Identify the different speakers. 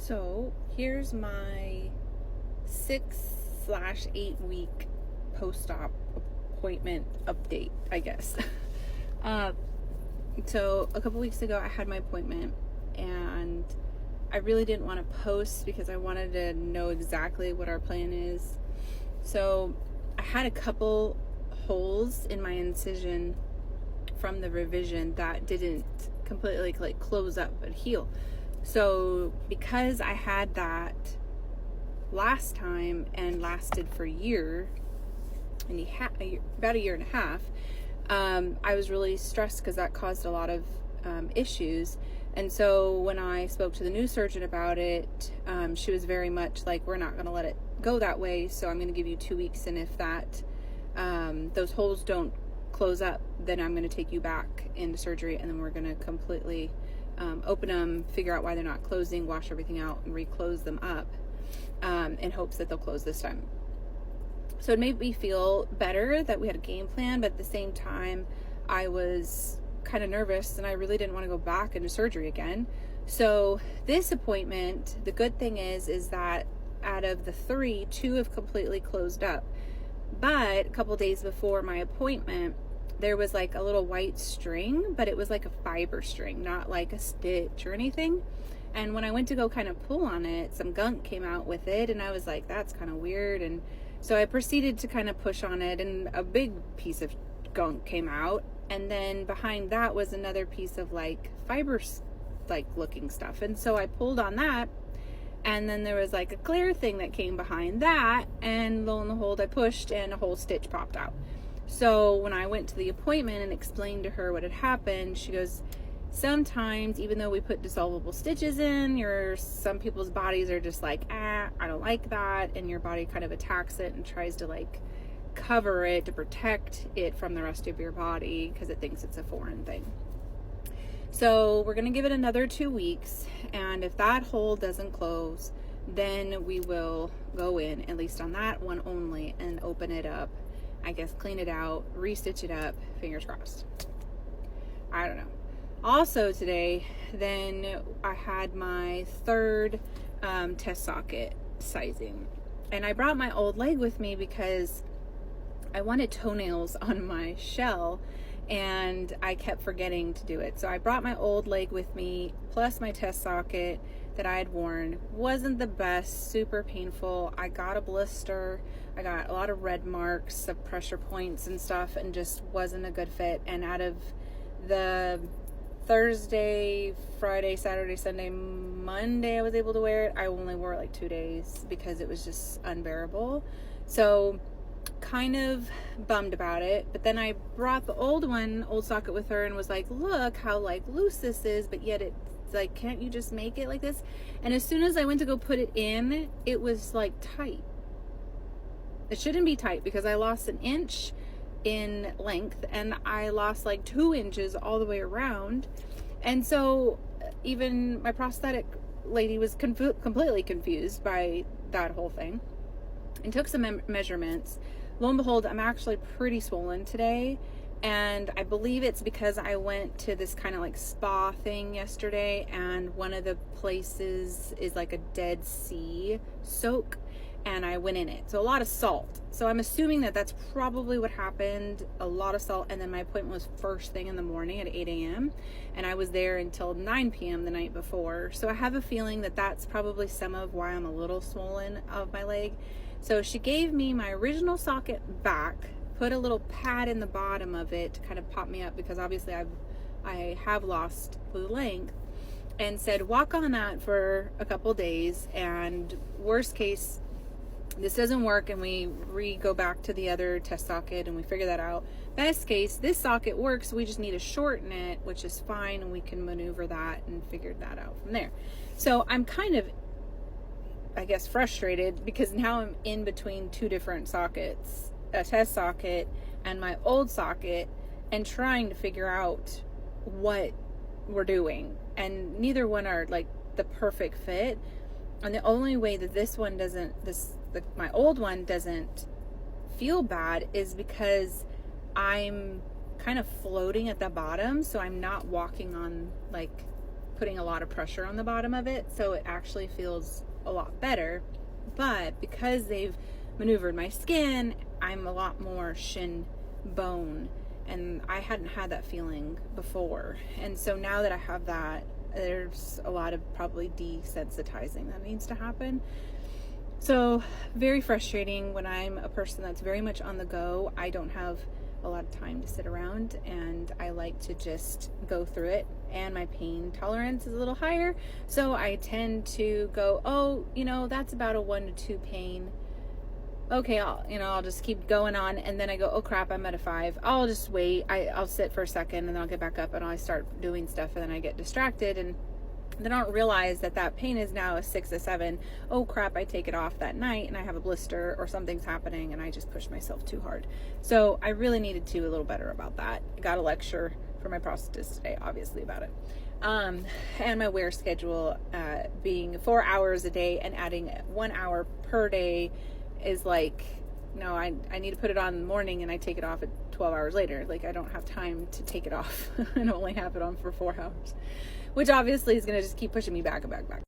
Speaker 1: So here's my 6/8 week post-op appointment update, I guess. So a couple weeks ago I had my appointment and I really didn't want to post because I wanted to know exactly what our plan is. So I had a couple holes in my incision from the revision that didn't completely close up but heal. So because I had that last time and lasted for about a year and a half, I was really stressed because that caused a lot of issues. And so when I spoke to the new surgeon about it, she was very much like, we're not going to let it go that way, so I'm going to give you 2 weeks, and if that those holes don't close up, then I'm going to take you back into surgery, and then we're going to completely open them, figure out why they're not closing, wash everything out, and re-close them up in hopes that they'll close this time. So it made me feel better that we had a game plan, but at the same time I was kind of nervous and I really didn't want to go back into surgery again. So this appointment, the good thing is that out of the 3, 2 have completely closed up. But a couple days before my appointment, there was like a little white string, but it was like a fiber string, not like a stitch or anything. And when I went to go kind of pull on it, some gunk came out with it, and I was like, that's kind of weird. And so I proceeded to kind of push on it, and a big piece of gunk came out. And then behind that was another piece of like fiber like looking stuff. And so I pulled on that, and then there was like a clear thing that came behind that, and lo and behold, I pushed and a whole stitch popped out. So when I went to the appointment and explained to her what had happened, she goes, sometimes even though we put dissolvable stitches in, some people's bodies are just like, I don't like that, and your body kind of attacks it and tries to like cover it to protect it from the rest of your body because it thinks it's a foreign thing. So we're going to give it another 2 weeks, and if that hole doesn't close, then we will go in, at least on that one only, and open it up, I guess, clean it out, re-stitch it up, fingers crossed. I don't know. Also today, then I had my 3rd test socket sizing, and I brought my old leg with me because I wanted toenails on my shell, and I kept forgetting to do it. So I brought my old leg with me, plus my test socket that I had worn. Wasn't the best, super painful. I got a blister. I got a lot of red marks of pressure points and stuff, and just wasn't a good fit. And out of the Thursday, Friday, Saturday, Sunday, Monday I was able to wear it, I only wore it like 2 days because it was just unbearable. So kind of bummed about it. But then I brought the old socket with her and was like, look how like loose this is, but yet it's like, can't you just make it like this? And as soon as I went to go put it in, it was like tight. It shouldn't be tight because I lost an inch in length and I lost like 2 inches all the way around. And so even my prosthetic lady was completely confused by that whole thing, and took some measurements. Lo and behold, I'm actually pretty swollen today, and I believe it's because I went to this kind of like spa thing yesterday, and one of the places is like a Dead Sea soak, and I went in it. So a lot of salt. So I'm assuming that that's probably what happened, a lot of salt. And then my appointment was first thing in the morning at 8 a.m. and I was there until 9 p.m. the night before. So I have a feeling that that's probably some of why I'm a little swollen of my leg. So she gave me my original socket back, put a little pad in the bottom of it to kind of pop me up because obviously I have lost the length, and said walk on that for a couple days, and worst case this doesn't work and we go back to the other test socket and we figure that out. Best case, this socket works, we just need to shorten it, which is fine, and we can maneuver that and figure that out from there. So I'm kind of, I guess, frustrated because now I'm in between 2 different sockets, a test socket and my old socket, and trying to figure out what we're doing, and neither one are like the perfect fit. And the only way that my old one doesn't feel bad is because I'm kind of floating at the bottom, so I'm not walking on like putting a lot of pressure on the bottom of it, so it actually feels a lot better. But because they've maneuvered my skin, I'm a lot more shin bone, and I hadn't had that feeling before. And so now that I have that, there's a lot of probably desensitizing that needs to happen. So very frustrating when I'm a person that's very much on the go. I don't have a lot of time to sit around, and I like to just go through it, and my pain tolerance is a little higher, so I tend to go, oh, that's about a 1 to 2 pain. Okay, I'll just keep going on, and then I go, oh crap, I'm at a 5. I'll just wait. I'll sit for a second, and then I'll get back up, and I start doing stuff, and then I get distracted, and then I don't realize that pain is now a 6 or 7. Oh crap, I take it off that night and I have a blister or something's happening and I just push myself too hard. So I really needed to do a little better about that. I got a lecture from my prosthetist today, obviously, about it. And my wear schedule being 4 hours a day and adding 1 hour per day is like, no, I need to put it on in the morning and I take it off at 12 hours later. Like, I don't have time to take it off and only have it on for 4 hours, which obviously is going to just keep pushing me back and back.